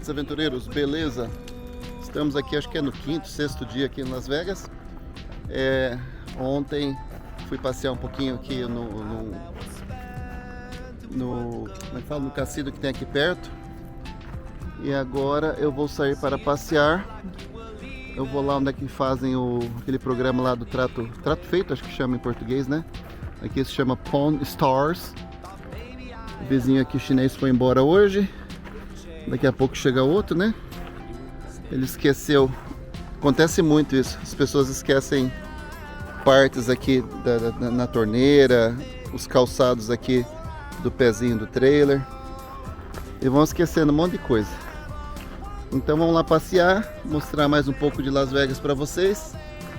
Viajantes aventureiros, beleza? Estamos aqui, acho que é no quinto, sexto dia aqui em Las Vegas. Ontem fui passear um pouquinho aqui como é que fala? No cassino que tem aqui perto. E agora eu vou sair para passear. Eu vou lá onde é que fazem aquele programa lá do trato feito, acho que chama em português, né? Aqui se chama Pawn Stars. O vizinho aqui chinês foi embora hoje. Daqui a pouco chega outro, né? Ele esqueceu. Acontece muito isso. As pessoas esquecem partes aqui na torneira, os calçados aqui do pezinho do trailer. E vão esquecendo um monte de coisa. Então vamos lá passear, mostrar mais um pouco de Las Vegas para vocês.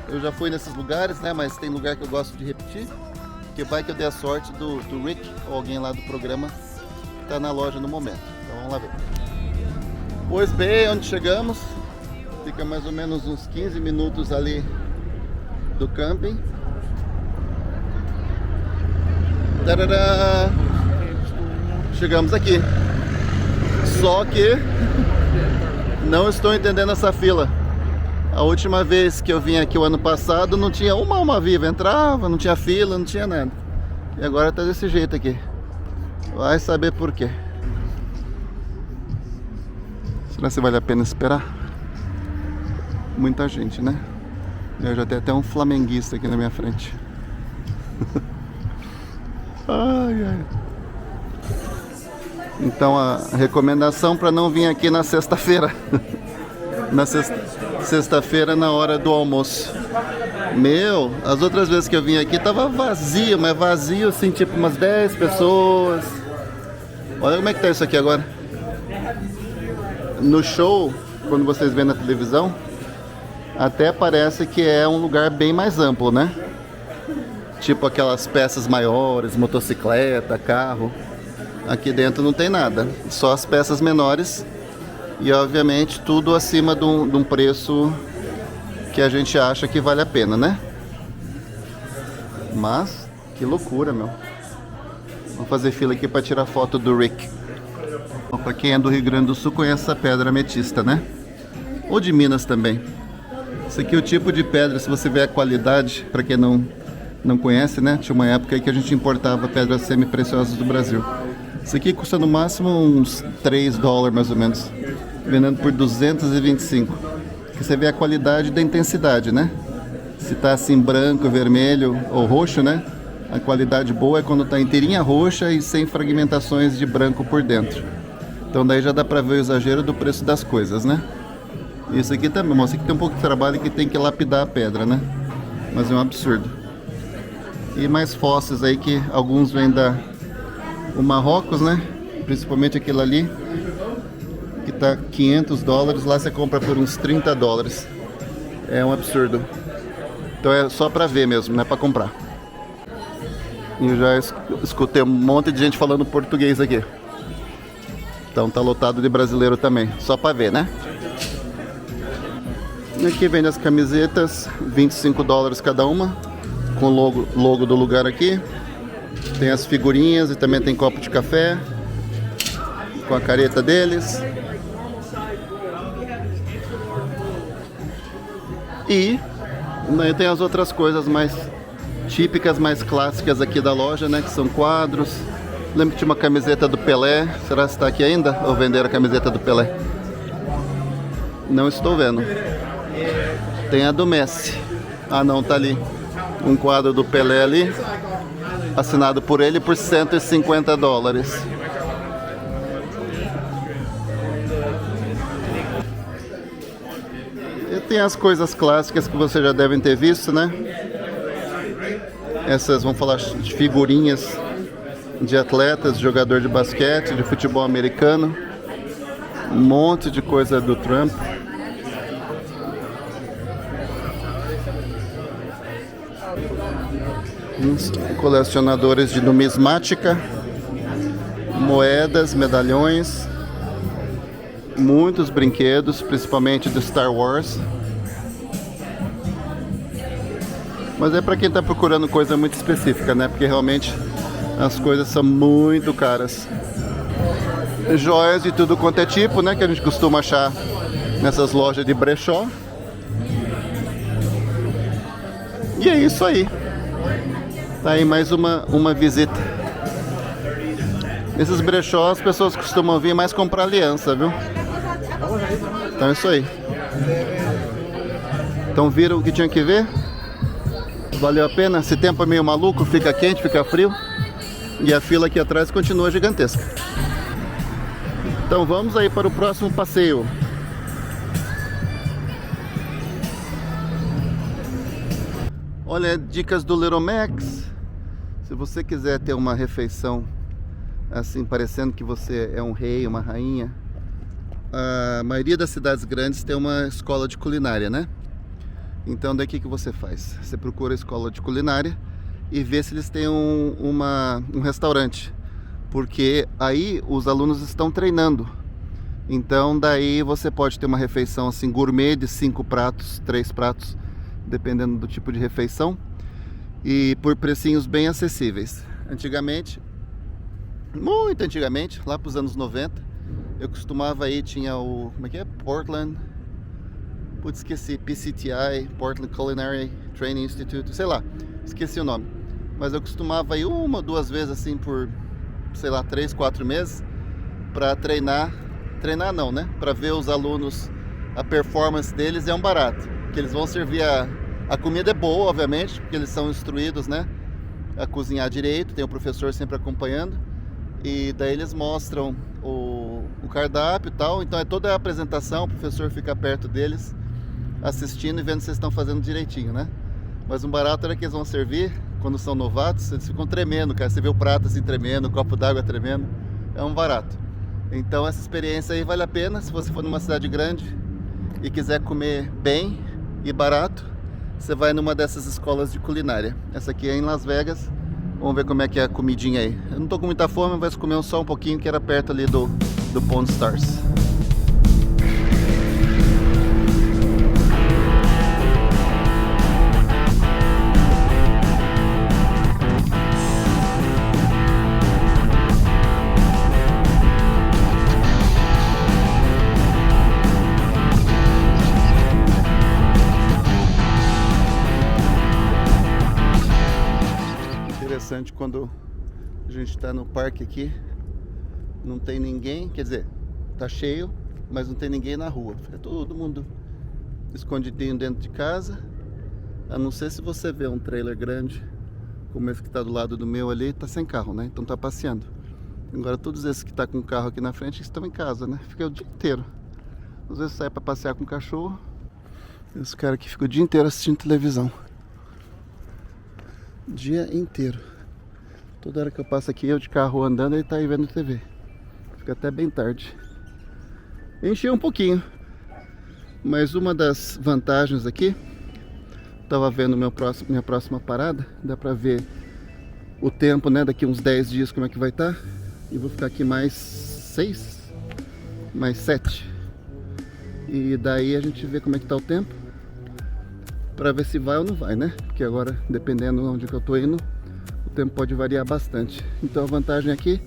Eu já fui nesses lugares, né? Mas tem lugar que eu gosto de repetir. Que vai que eu dei a sorte do Rick, ou alguém lá do programa, tá na loja no momento. Então vamos lá ver. Pois bem, onde chegamos? Fica mais ou menos uns 15 minutos ali do camping. Tarará! Chegamos aqui. Só que não estou entendendo essa fila. A última vez que eu vim aqui o ano passado não tinha uma alma viva. Entrava, não tinha fila, não tinha nada. E agora tá desse jeito aqui. Vai saber por quê. Será que vale a pena esperar? Muita gente, né? Eu já tenho até um flamenguista aqui na minha frente. Ai, ai. Então a recomendação para não vir aqui na sexta-feira. Na sexta-feira na hora do almoço. As outras vezes que eu vim aqui tava vazio, mas vazio assim, tipo umas 10 pessoas. Olha como é que tá isso aqui agora. No show, quando vocês veem na televisão, até parece que é um lugar bem mais amplo, né? Tipo aquelas peças maiores, motocicleta, carro. Aqui dentro não tem nada, só as peças menores. E obviamente tudo acima de um preço que a gente acha que vale a pena, né? Mas, que loucura, meu. Vamos fazer fila aqui para tirar foto do Rick. Para quem é do Rio Grande do Sul conhece essa pedra ametista, né? Ou de Minas também. Isso aqui é o tipo de pedra, se você ver a qualidade, para quem não conhece, né? Tinha uma época aí que a gente importava pedras semi-preciosas do Brasil. Isso aqui custa no máximo uns $3 mais ou menos. Vendendo por 225. Aqui você vê a qualidade da intensidade, né? Se tá assim branco, vermelho ou roxo, né? A qualidade boa é quando tá inteirinha roxa e sem fragmentações de branco por dentro. Então daí já dá pra ver o exagero do preço das coisas, né? Isso aqui também, mostra que tem um pouco de trabalho que tem que lapidar a pedra, né? Mas é um absurdo. E mais fósseis aí que alguns vêm do Marrocos, né? Principalmente aquele ali, que tá $500, lá você compra por uns $30. É um absurdo. Então é só pra ver mesmo, não é pra comprar. E eu já escutei um monte de gente falando português aqui. Então tá lotado de brasileiro também, só pra ver, né? E aqui vem as camisetas, $25 cada uma, com o logo do lugar aqui. Tem as figurinhas e também tem copo de café, com a careta deles. E tem as outras coisas mais típicas, mais clássicas aqui da loja, né? Que são quadros. Lembro que tinha uma camiseta do Pelé. Será que está aqui ainda? Ou venderam a camiseta do Pelé? Não estou vendo. Tem a do Messi. Ah não, tá ali. Um quadro do Pelé ali, assinado por ele por $150. E tem as coisas clássicas que vocês já devem ter visto, né? Essas, vamos falar de figurinhas de atletas, de jogador de basquete, de futebol americano. Um monte de coisa do Trump. Uns colecionadores de numismática, moedas, medalhões, muitos brinquedos, principalmente do Star Wars. Mas é para quem está procurando coisa muito específica, né? Porque realmente as coisas são muito caras. joias de tudo quanto é tipo, né? Que a gente costuma achar nessas lojas de brechó. E é isso aí. Tá aí mais uma visita. Nesses brechós as pessoas costumam vir mais comprar aliança, viu? Então é isso aí. Então viram o que tinha que ver? Valeu a pena? Esse tempo é meio maluco, fica quente, fica frio. E a fila aqui atrás continua gigantesca. Então vamos aí para o próximo passeio. Olha, dicas do Little Max. Se você quiser ter uma refeição assim, parecendo que você é um rei, uma rainha, a maioria das cidades grandes tem uma escola de culinária, né? Então daqui que você faz? Você procura a escola de culinária e vê se eles têm um restaurante, porque aí os alunos estão treinando. Então daí você pode ter uma refeição assim gourmet de 5 pratos, 3 pratos, dependendo do tipo de refeição, e por precinhos bem acessíveis. Antigamente, muito antigamente, lá para os anos 90, eu costumava ir, tinha o, como é que é? Portland, putz, esqueci, PCTI, Portland Culinary Training Institute, sei lá, esqueci o nome. Mas eu costumava ir 1 ou 2 vezes assim por, sei lá, 3, 4 meses para treinar não, né? Para ver os alunos, a performance deles é um barato. Que eles vão servir a comida é boa, obviamente, porque eles são instruídos, né, a cozinhar direito, tem o professor sempre acompanhando, e daí eles mostram o cardápio e tal, então é toda a apresentação, o professor fica perto deles, assistindo e vendo se eles estão fazendo direitinho, né? Mas um barato era que eles vão servir, quando são novatos, eles ficam tremendo, cara, você vê o prato assim tremendo, o copo d'água tremendo, é um barato. Então essa experiência aí vale a pena, se você for numa cidade grande e quiser comer bem e barato, você vai numa dessas escolas de culinária. Essa aqui é em Las Vegas. Vamos ver como é que é a comidinha aí. Eu não tô com muita fome, mas comer só um pouquinho, que era perto ali do Pawn Stars. Interessante quando a gente está no parque aqui, não tem ninguém, quer dizer, tá cheio, mas não tem ninguém na rua. Fica todo mundo escondidinho dentro de casa, a não ser se você vê um trailer grande, como esse que está do lado do meu ali, tá sem carro, né? Então tá passeando. Agora todos esses que tá com carro aqui na frente estão em casa, né? Fica o dia inteiro. Às vezes sai para passear com o cachorro, e os caras aqui ficam o dia inteiro assistindo televisão. Dia inteiro. Toda hora que eu passo aqui, eu de carro andando, ele tá aí vendo TV. Fica até bem tarde. Enchi um pouquinho. Mas uma das vantagens aqui, tava vendo minha próxima parada, dá pra ver o tempo, né? Daqui uns 10 dias como é que vai estar. E vou ficar aqui mais 6, mais 7. E daí a gente vê como é que tá o tempo, pra ver se vai ou não vai, né? Porque agora, dependendo de onde que eu tô indo, o tempo pode variar bastante. Então a vantagem aqui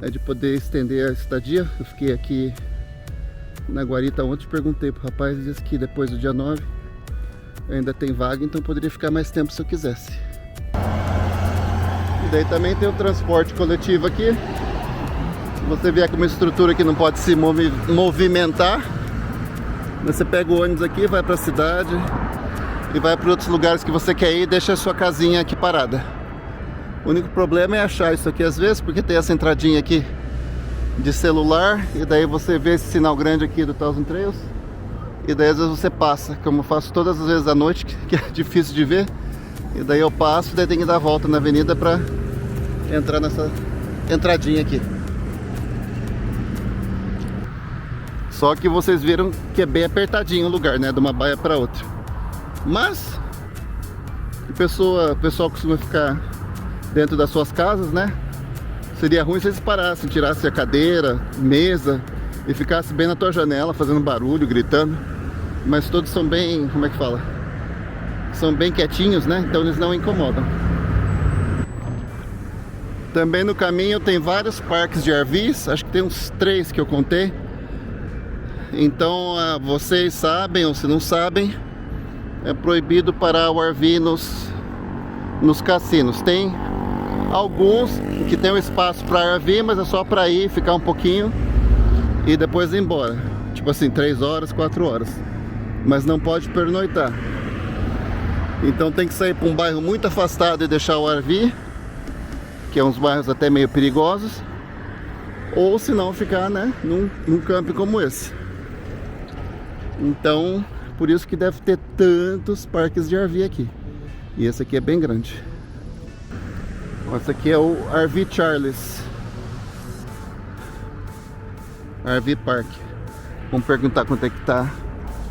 é de poder estender a estadia. Eu fiquei aqui na guarita ontem, perguntei pro rapaz, ele disse que depois do dia 9 ainda tem vaga, então poderia ficar mais tempo se eu quisesse. E daí também tem o transporte coletivo aqui. Se você vier com uma estrutura que não pode se movimentar, você pega o ônibus aqui, vai para a cidade e vai para outros lugares que você quer ir e deixa a sua casinha aqui parada. O único problema é achar isso aqui às vezes, porque tem essa entradinha aqui de celular, e daí você vê esse sinal grande aqui do Thousand Trails, e daí às vezes você passa, como eu faço todas as vezes à noite, que é difícil de ver, e daí eu passo, daí tem que dar a volta na avenida para entrar nessa entradinha aqui. Só que vocês viram que é bem apertadinho o lugar, né, de uma baia para outra. Mas o pessoal costuma ficar dentro das suas casas, né? Seria ruim se eles parassem, tirassem a cadeira, mesa e ficassem bem na tua janela fazendo barulho, gritando. Mas todos são bem, como é que fala? São bem quietinhos, né? Então eles não incomodam. Também no caminho tem vários parques de RVs, acho que tem uns 3 que eu contei. Então, vocês sabem ou se não sabem, é proibido parar o RV nos cassinos. Tem alguns que tem um espaço para RV, mas é só para ir, ficar um pouquinho e depois ir embora. Tipo assim, 3 horas, 4 horas. Mas não pode pernoitar. Então tem que sair para um bairro muito afastado e deixar o RV, que é uns bairros até meio perigosos, ou se não ficar, né, num camping como esse. Então, por isso que deve ter tantos parques de RV aqui. E esse aqui é bem grande. Esse aqui é o RV Charles, RV Park. Vamos perguntar quanto é que tá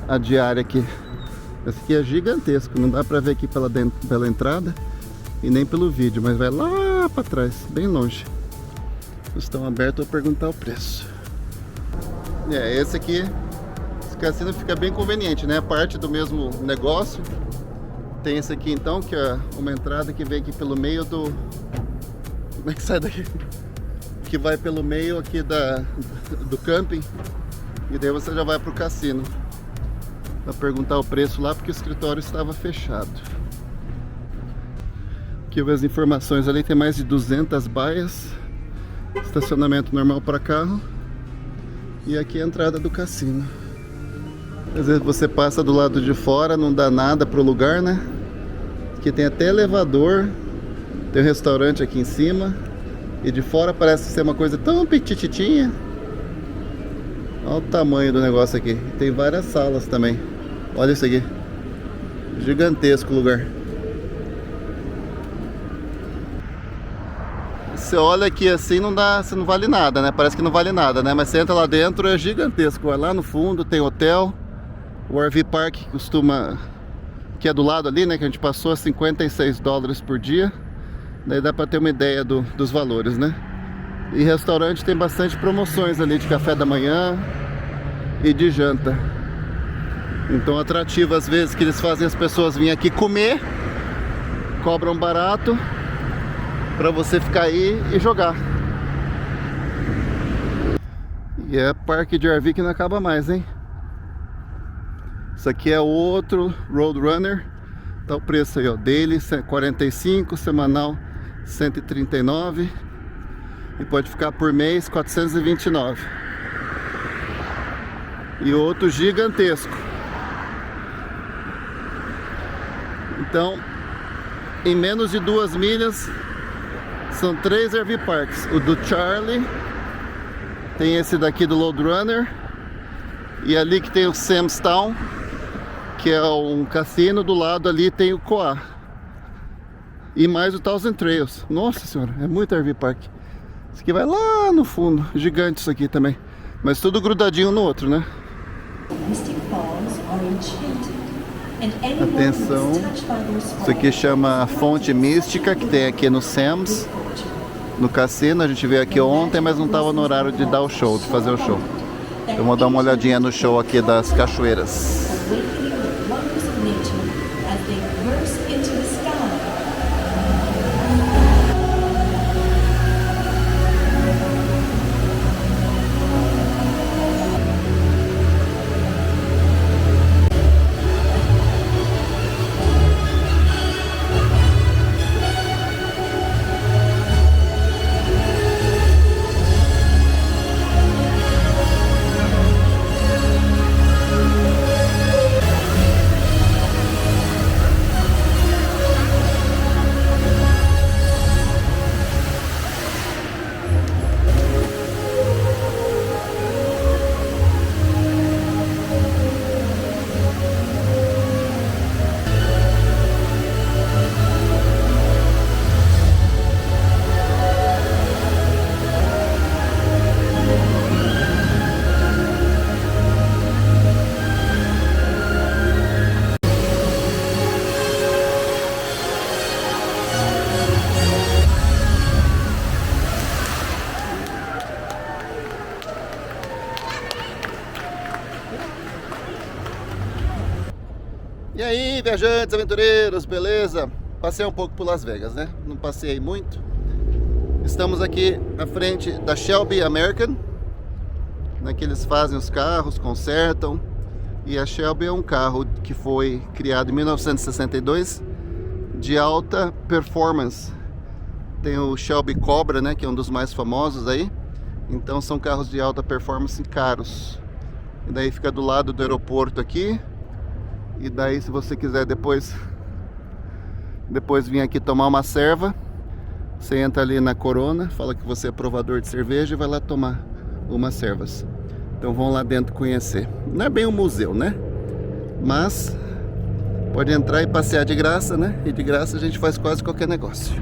a diária aqui. Esse aqui é gigantesco, não dá pra ver aqui pela entrada e nem pelo vídeo, mas vai lá pra trás, bem longe. Estão abertos a perguntar o preço. Esse aqui, esse cassino fica bem conveniente, né? Parte do mesmo negócio. Tem esse aqui então, que é uma entrada que vem aqui pelo meio do... Como é que sai daqui? Que vai pelo meio aqui do camping. E daí você já vai pro cassino. Pra perguntar o preço lá, porque o escritório estava fechado. Aqui eu vejo as informações ali, tem mais de 200 baias. Estacionamento normal para carro. E aqui é a entrada do cassino. Às vezes você passa do lado de fora, não dá nada pro lugar, né? Aqui tem até elevador. Tem um restaurante aqui em cima. E de fora parece ser uma coisa tão petititinha. Olha o tamanho do negócio aqui. Tem várias salas também. Olha isso aqui. Gigantesco lugar. Você olha aqui assim, não vale nada, né? Parece que não vale nada, né? Mas você entra lá dentro, é gigantesco. Vai lá no fundo, tem hotel. O RV Park costuma... que é do lado ali, né? Que a gente passou a $56 por dia. Daí dá pra ter uma ideia dos valores, né? E restaurante tem bastante promoções ali de café da manhã e de janta. Então atrativo às vezes que eles fazem as pessoas virem aqui comer, cobram barato para você ficar aí e jogar. E é parque de RV que não acaba mais, hein? Isso aqui é outro Roadrunner. Tá o preço aí, ó, daily 45, semanal 139 e pode ficar por mês 429. E outro gigantesco. Então, em menos de 2 milhas são 3 RV Parks. O do Charlie, tem esse daqui do Roadrunner, e ali que tem o Sam's Town, que é um cassino. Do lado ali tem o Coa e mais o Thousand Trails. Nossa senhora, é muito RV Park. Esse aqui vai lá no fundo, gigante isso aqui também, mas tudo grudadinho no outro, né? Atenção, isso aqui chama Fonte Mística, que tem aqui no Sam's, no cassino. A gente veio aqui ontem, mas não estava no horário de dar o show, de fazer o show. Então vou dar uma olhadinha no show aqui das cachoeiras. E aí, viajantes, aventureiros, beleza? Passei um pouco por Las Vegas, né? Não passei muito. Estamos aqui à frente da Shelby American, né, que eles fazem os carros, consertam. E a Shelby é um carro que foi criado em 1962 de alta performance. Tem o Shelby Cobra, né, que é um dos mais famosos aí. Então são carros de alta performance caros. E daí fica do lado do aeroporto aqui. E daí, se você quiser depois vir aqui tomar uma serva, você entra ali na Corona, fala que você é provador de cerveja e vai lá tomar umas servas. Então vão lá dentro conhecer. Não é bem um museu, né? Mas pode entrar e passear de graça, né? E de graça a gente faz quase qualquer negócio.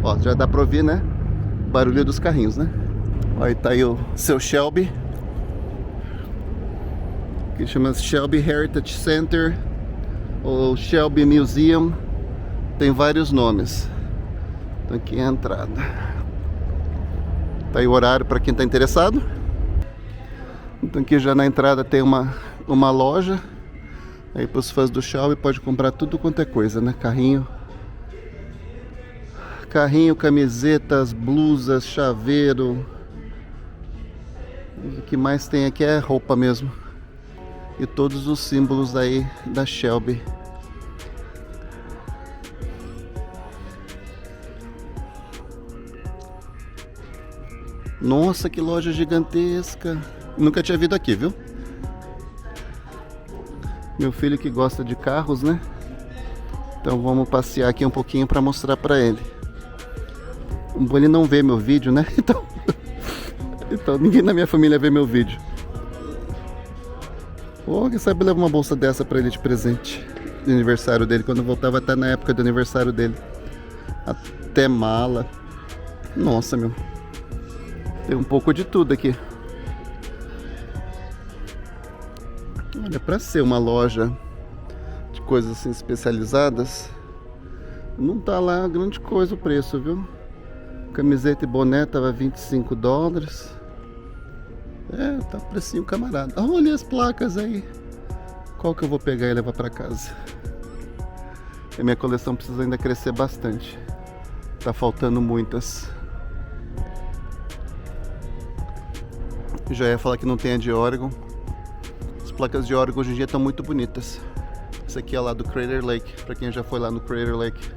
Ó, já dá pra ouvir, né? O barulho dos carrinhos, né? Ó, aí tá aí o seu Shelby, que chama Shelby Heritage Center ou Shelby Museum. Tem vários nomes. Então aqui é a entrada. Tá aí o horário para quem tá interessado. Então aqui já na entrada tem uma loja. Aí para os fãs do Shelby pode comprar tudo quanto é coisa, né? Carrinho, camisetas, blusas, chaveiro. O que mais tem aqui é roupa mesmo. E todos os símbolos aí da Shelby. Nossa, que loja gigantesca. Nunca tinha vindo aqui, viu? Meu filho que gosta de carros, né? Então vamos passear aqui um pouquinho para mostrar para ele. Ele não vê meu vídeo, né? Então ninguém na minha família vê meu vídeo. Quem sabe leva uma bolsa dessa para ele de presente de aniversário dele. Quando eu voltar vai estar na época do aniversário dele. Até mala. Nossa, meu. Tem um pouco de tudo aqui. Olha, para ser uma loja de coisas assim especializadas, não tá lá grande coisa o preço, viu? Camiseta e boné tava $25. Tá precinho camarada. Olha as placas aí. Qual que eu vou pegar e levar para casa? A minha coleção precisa ainda crescer bastante. Tá faltando muitas. Já ia falar que não tem a de Oregon. As placas de Oregon hoje em dia estão muito bonitas. Essa aqui é lá do Crater Lake, para quem já foi lá no Crater Lake.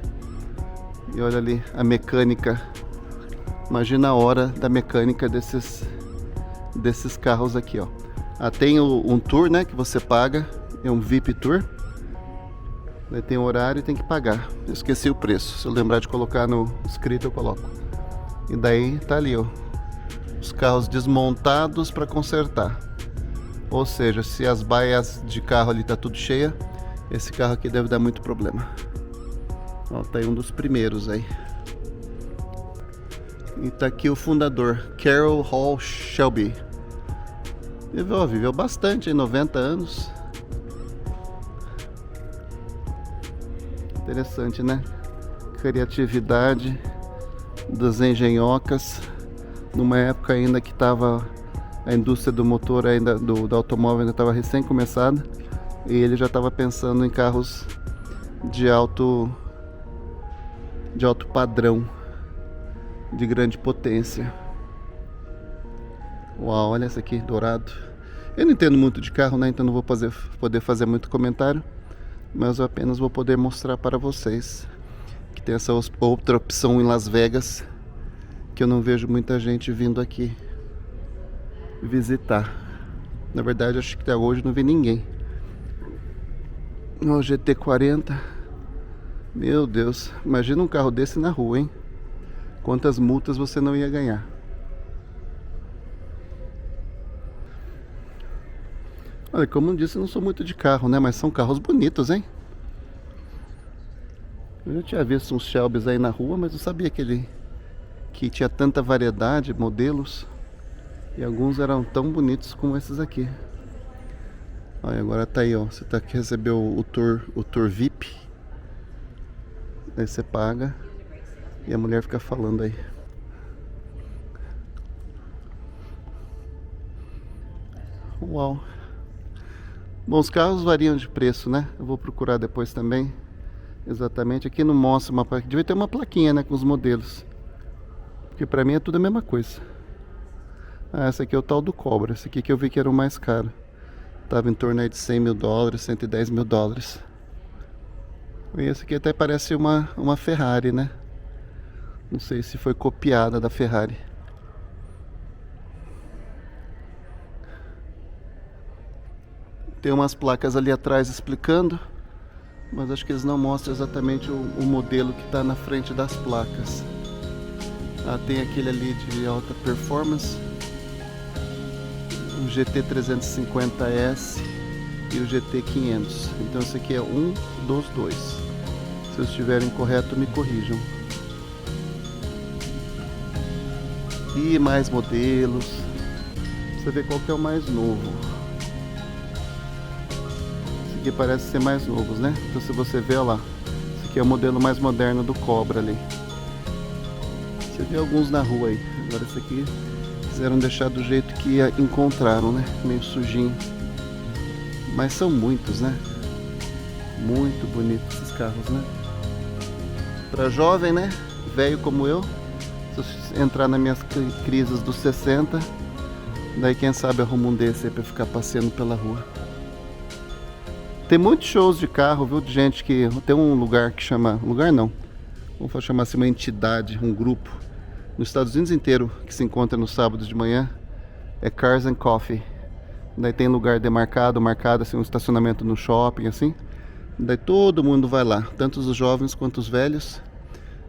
E olha ali a mecânica. Imagina a hora da mecânica desses carros aqui, ó. Tem um tour, né, que você paga. É um VIP Tour. Daí tem o horário e tem que pagar. Eu esqueci o preço. Se eu lembrar de colocar no escrito, eu coloco. E daí tá ali, ó. Os carros desmontados para consertar. Ou seja, se as baias de carro ali tá tudo cheia, esse carro aqui deve dar muito problema. Ó, tá aí um dos primeiros aí. E tá aqui o fundador, Carroll Hall Shelby. Viveu bastante, 90 anos. Interessante, né? Criatividade das engenhocas. Numa época ainda que estava a indústria do motor ainda do automóvel ainda estava recém começada, e ele já estava pensando em carros de alto padrão, de grande potência. Uau, olha esse aqui, dourado. Eu não entendo muito de carro, né? Então não vou poder fazer muito comentário, mas eu apenas vou poder mostrar para vocês que tem essa outra opção em Las Vegas, que eu não vejo muita gente vindo aqui visitar. Na verdade, acho que até hoje não vi ninguém. O GT40. Meu Deus, imagina um carro desse na rua, hein? Quantas multas você não ia ganhar. Olha, como eu disse, eu não sou muito de carro, né? Mas são carros bonitos, hein? Eu já tinha visto uns Shelbys aí na rua, mas não sabia que tinha tanta variedade, modelos. E alguns eram tão bonitos como esses aqui. Olha, agora tá aí, ó. Você tá aqui, recebeu o tour VIP. Aí você paga e a mulher fica falando aí. Uau. Bom, os carros variam de preço, né? Eu vou procurar depois também. Exatamente. Aqui não mostra uma plaquinha. Devia ter uma plaquinha, né? Com os modelos. Porque pra mim é tudo a mesma coisa. Ah, essa aqui é o tal do Cobra. Esse aqui que eu vi que era o mais caro. Tava em torno aí de 100 mil dólares, 110 mil dólares. E esse aqui até parece uma Ferrari, né? Não sei se foi copiada da Ferrari. Tem umas placas ali atrás explicando, mas acho que eles não mostram exatamente o modelo que está na frente das placas. Ah, tem aquele ali de alta performance, o GT350S e o GT500. Então esse aqui é um dos dois. Se eu estiver incorreto, me corrijam. E mais modelos. Você vê qual que é o mais novo. Esse aqui parece ser mais novos, né? Então se você vê, olha lá, esse aqui é o modelo mais moderno do Cobra ali. Você vê alguns na rua aí. Agora esse aqui quiseram deixar do jeito que encontraram, né? Meio sujinho. Mas são muitos, né? Muito bonitos esses carros, né? Pra jovem, né? Velho como eu. Se eu entrar nas minhas crises dos 60, daí quem sabe arruma um desse aí pra ficar passeando pela rua. Tem muitos shows de carro, viu? De gente que... Tem um lugar que chama... Lugar não. Vamos chamar assim uma entidade, um grupo. Nos Estados Unidos inteiro, que se encontra no sábado de manhã. É Cars and Coffee. Daí tem lugar demarcado, marcado assim, um estacionamento no shopping, assim. Daí todo mundo vai lá. Tanto os jovens quanto os velhos.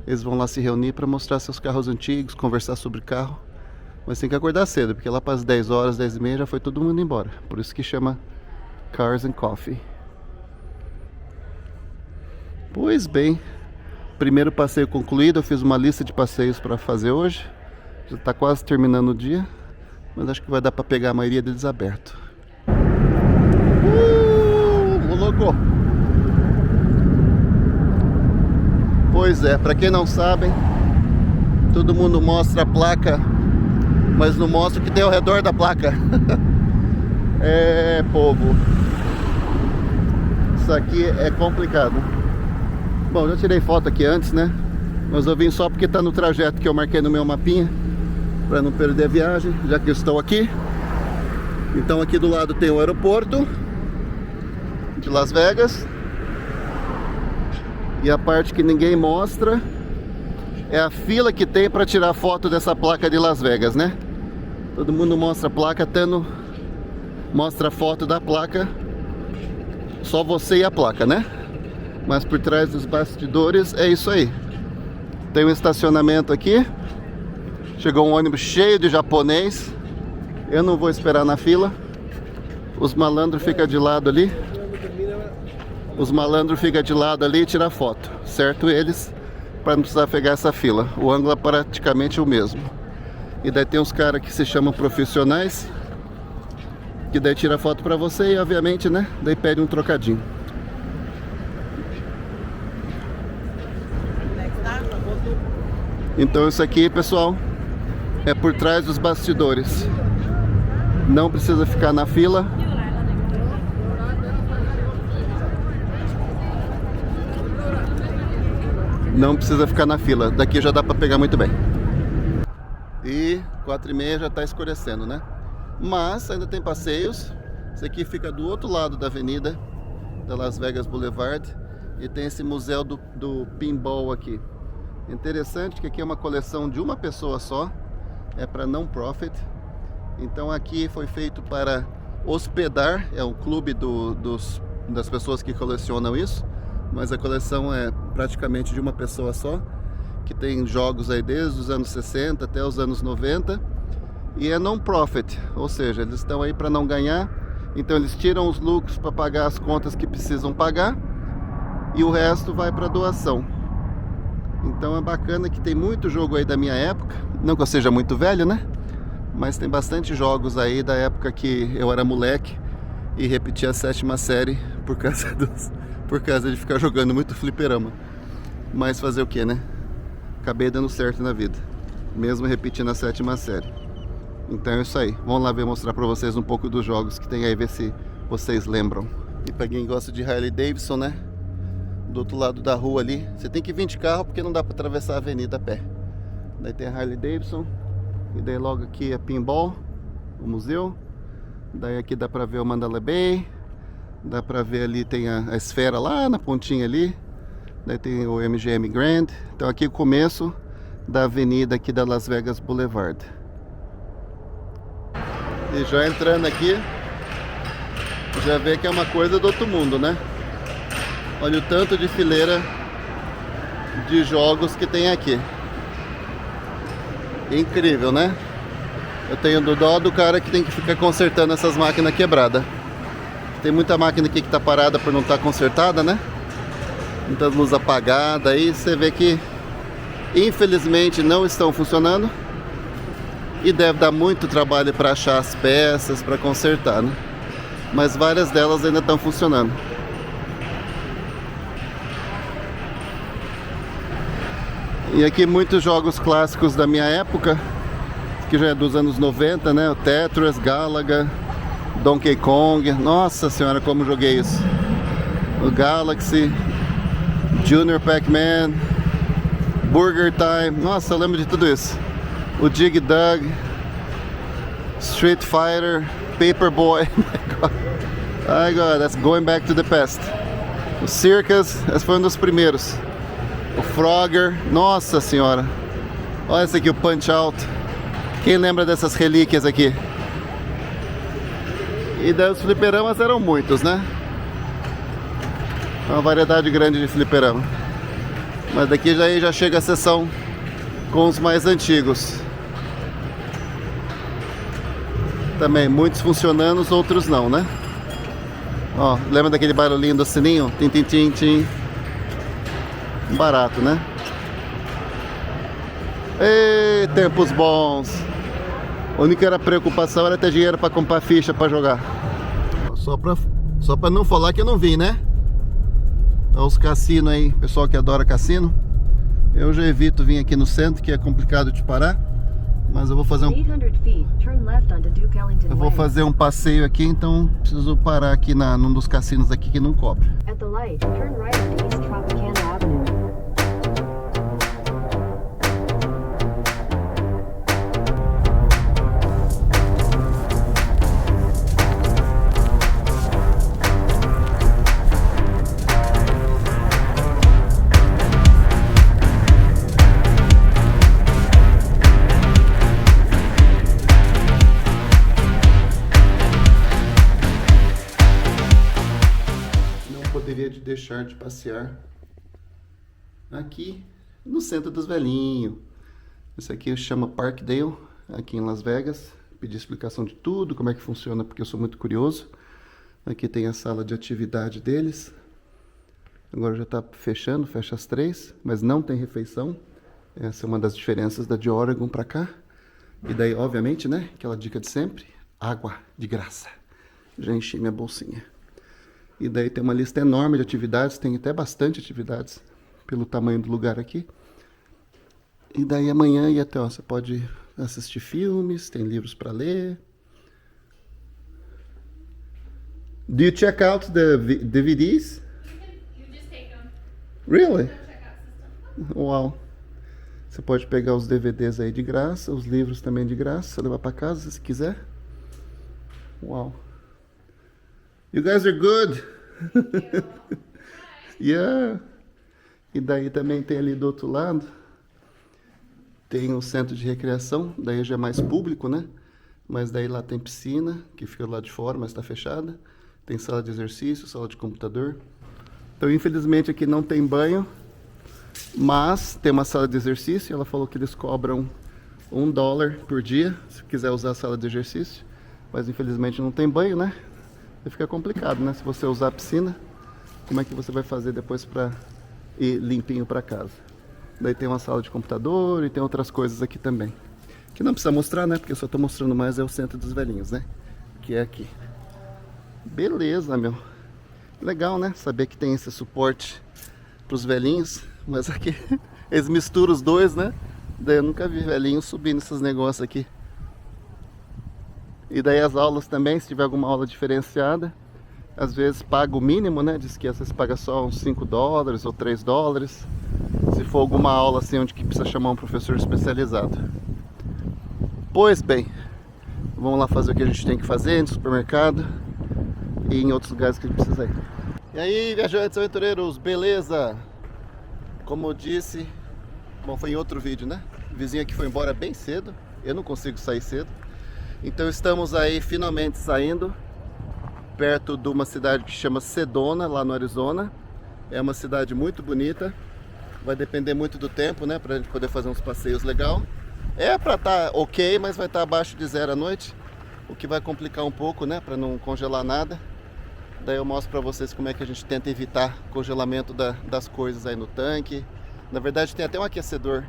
Eles vão lá se reunir para mostrar seus carros antigos, conversar sobre carro. Mas tem que acordar cedo, porque lá para as 10 horas, 10 e meia já foi todo mundo embora. Por isso que chama Cars and Coffee. Pois bem, primeiro passeio concluído. Eu fiz uma lista de passeios para fazer hoje. Já está quase terminando o dia, mas acho que vai dar para pegar a maioria deles aberto. Louco! Pois é, para quem não sabe, todo mundo mostra a placa, mas não mostra o que tem ao redor da placa. É, povo, isso aqui é complicado. Bom, já tirei foto aqui antes, né? Mas eu vim só porque tá no trajeto que eu marquei no meu mapinha, para não perder a viagem, já que eu estou aqui. Então aqui do lado tem o aeroporto de Las Vegas. E a parte que ninguém mostra é a fila que tem para tirar foto dessa placa de Las Vegas, né? Todo mundo mostra a placa, mostra a foto da placa, só você e a placa, né? Mas por trás dos bastidores é isso aí. Tem um estacionamento aqui. Chegou um ônibus cheio de japonês. Eu não vou esperar na fila. Os malandros ficam de lado ali. Os malandros ficam de lado ali e tiram foto. Certo eles? Para não precisar pegar essa fila. O ângulo é praticamente o mesmo. E daí tem uns caras que se chamam profissionais, que daí tira foto para você e obviamente, né? Daí pede um trocadinho. Então isso aqui, pessoal, é por trás dos bastidores. Não precisa ficar na fila. Não precisa ficar na fila. Daqui já dá para pegar muito bem. E 4h30 já está escurecendo, né? Mas ainda tem passeios. Esse aqui fica do outro lado da avenida da Las Vegas Boulevard. E tem esse museu do pinball aqui. Interessante que aqui é uma coleção de uma pessoa só. É para non-profit. Então aqui foi feito para hospedar. É um clube das pessoas que colecionam isso. Mas a coleção é praticamente de uma pessoa só, que tem jogos aí desde os anos 60 até os anos 90. E é non-profit, ou seja, eles estão aí para não ganhar. Então eles tiram os lucros para pagar as contas que precisam pagar. E o resto vai para doação. Então é bacana que tem muito jogo aí da minha época. Não que eu seja muito velho, né? Mas tem bastante jogos aí da época que eu era moleque e repetia a 7ª série por causa de ficar jogando muito fliperama. Mas fazer o que, né? Acabei dando certo na vida, mesmo repetindo a 7ª série. Então é isso aí. Vamos lá mostrar pra vocês um pouco dos jogos que tem aí, ver se vocês lembram. E pra quem gosta de Harley Davidson, né? Do outro lado da rua ali, você tem que vir de carro porque não dá pra atravessar a avenida a pé. Daí tem a Harley Davidson. E daí logo aqui é Pinball, o museu. Daí aqui dá pra ver o Mandalay Bay. Dá pra ver ali, tem a esfera lá na pontinha ali. Daí tem o MGM Grand. Então aqui é o começo da avenida aqui da Las Vegas Boulevard. E já entrando aqui, já vê que é uma coisa do outro mundo, né? Olha o tanto de fileira de jogos que tem aqui. Incrível, né? Eu tenho dó do cara que tem que ficar consertando essas máquinas quebradas. Tem muita máquina aqui que tá parada por não estar consertada, né? Muitas luzes apagadas. Aí você vê que infelizmente não estão funcionando. E deve dar muito trabalho para achar as peças, para consertar, né? Mas várias delas ainda estão funcionando. E aqui muitos jogos clássicos da minha época, que já é dos anos 90, né? O Tetris, Galaga, Donkey Kong. Nossa senhora, como joguei isso. O Galaxy, Junior Pac-Man, Burger Time. Nossa, eu lembro de tudo isso. O Dig Dug, Street Fighter, Paperboy. My God, that's going back to the past. O Circus, esse foi um dos primeiros. O Frogger, nossa senhora. Olha esse aqui, o Punch Out. Quem lembra dessas relíquias aqui? E daí os fliperamas eram muitos, né? Uma variedade grande de fliperama. Mas daqui já chega a seção com os mais antigos. Também muitos funcionando, os outros não, né? Ó, lembra daquele barulhinho do sininho? Tim, tim, tim, tim. Barato, né? Ei, tempos bons. A única preocupação era ter dinheiro para comprar ficha para jogar. Só pra não falar que eu não vim, né? Olha os cassinos aí, pessoal que adora cassino. Eu já evito vir aqui no centro, que é complicado de parar. Mas eu vou fazer um passeio aqui, então preciso parar aqui num dos cassinos aqui que não cobra. Deixar de passear aqui no centro dos velhinhos. Esse aqui chama Parkdale, aqui em Las Vegas. Pedi explicação de tudo, como é que funciona, porque eu sou muito curioso. Aqui tem a sala de atividade deles. Agora já está fechando, fecha às 3, mas não tem refeição. Essa é uma das diferenças da de Oregon para cá. E daí, obviamente, né, aquela dica de sempre, água de graça. Já enchi minha bolsinha. E daí tem uma lista enorme de atividades, tem até bastante atividades pelo tamanho do lugar aqui. E daí amanhã e até, ó, você pode assistir filmes, tem livros para ler. Do you check out the DVDs? You just take them. Really? Checkout system. Uau. Você pode pegar os DVDs aí de graça, os livros também de graça, levar para casa se quiser. Uau. You guys are good. Yeah. E daí também tem ali do outro lado, tem um centro de recreação, daí já é mais público, né? Mas daí lá tem piscina, que fica lá de fora, mas está fechada. Tem sala de exercício, sala de computador. Então, infelizmente, aqui não tem banho, mas tem uma sala de exercício. Ela falou que eles cobram $1 por dia, se quiser usar a sala de exercício. Mas, infelizmente, não tem banho, né? Aí fica complicado, né? Se você usar a piscina, como é que você vai fazer depois para ir limpinho para casa? Daí tem uma sala de computador e tem outras coisas aqui também. Que não precisa mostrar, né? Porque eu só tô mostrando mais é o centro dos velhinhos, né? Que é aqui. Beleza, meu. Legal, né? Saber que tem esse suporte pros velhinhos. Mas aqui eles misturam os dois, né? Daí eu nunca vi velhinhos subindo esses negócios aqui. E daí as aulas também, se tiver alguma aula diferenciada, às vezes paga o mínimo, né? Diz que às vezes paga só uns 5 dólares ou 3 dólares. Se for alguma aula assim onde que precisa chamar um professor especializado. Pois bem, vamos lá fazer o que a gente tem que fazer no supermercado e em outros lugares que a gente precisa ir. E aí, viajantes aventureiros, beleza? Como eu disse, bom, foi em outro vídeo, né? O vizinho aqui foi embora bem cedo, eu não consigo sair cedo. Então estamos aí finalmente saindo perto de uma cidade que chama Sedona, lá no Arizona. É uma cidade muito bonita. Vai depender muito do tempo, né? Pra gente poder fazer uns passeios legal. É pra estar ok, mas vai estar abaixo de 0 à noite. O que vai complicar um pouco, né? Pra não congelar nada. Daí eu mostro pra vocês como é que a gente tenta evitar congelamento das coisas aí no tanque. Na verdade tem até um aquecedor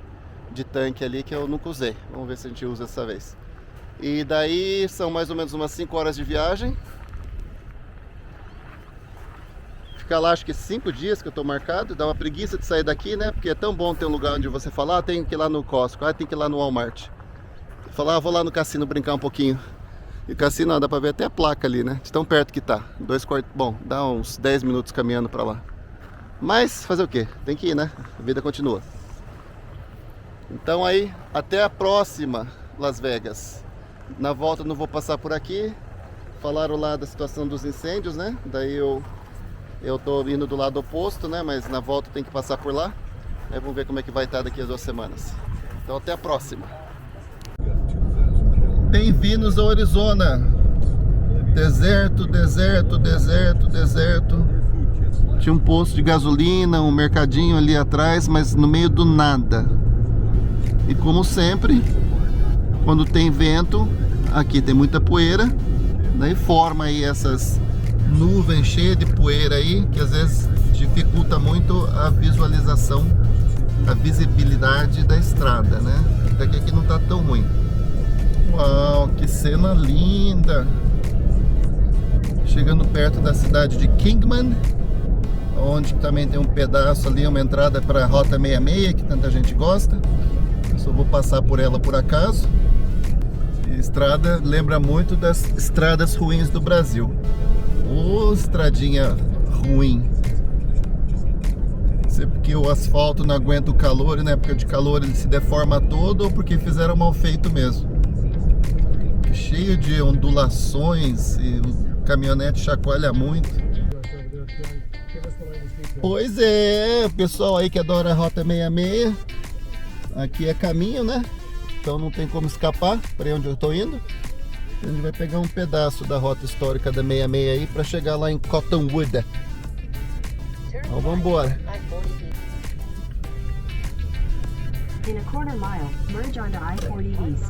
de tanque ali que eu nunca usei. Vamos ver se a gente usa dessa vez. E daí são mais ou menos umas 5 horas de viagem. Ficar lá acho que 5 dias que eu tô marcado. Dá uma preguiça de sair daqui, né? Porque é tão bom ter um lugar onde você fala, tem que ir lá no Costco, tem que ir lá no Walmart. Falar, vou lá no cassino brincar um pouquinho. E o cassino, ó, dá pra ver até a placa ali, né? De tão perto que tá. Bom, dá uns 10 minutos caminhando pra lá. Mas fazer o quê? Tem que ir, né? A vida continua. Então aí, até a próxima Las Vegas. Na volta não vou passar por aqui. Falaram lá da situação dos incêndios, né? Daí eu tô indo do lado oposto, né? Mas na volta tem que passar por lá. Aí vamos ver como é que vai estar daqui a 2 semanas. Então até a próxima. Bem-vindos ao Arizona. Deserto, deserto, deserto, deserto. Tinha um posto de gasolina, um mercadinho ali atrás, mas no meio do nada. E como sempre, quando tem vento, aqui tem muita poeira, daí forma aí essas nuvens cheias de poeira aí, que às vezes dificulta muito a visualização, a visibilidade da estrada, né? Daqui aqui não tá tão ruim. Uau, que cena linda! Chegando perto da cidade de Kingman, onde também tem um pedaço ali, uma entrada para a Rota 66, que tanta gente gosta. Eu só vou passar por ela por acaso. E a estrada lembra muito das estradas ruins do Brasil. Ô, estradinha ruim. Não sei porque o asfalto não aguenta o calor, e na época de calor ele se deforma todo, ou porque fizeram mal feito mesmo. Cheio de ondulações e o caminhonete chacoalha muito. Pois é, o pessoal aí que adora a Rota 66, aqui é caminho, né? Então não tem como escapar para onde eu estou indo. A gente vai pegar um pedaço da rota histórica da 66 aí para chegar lá em Cottonwood. Então vamos embora. In a quarter mile, merge onto I-40 East.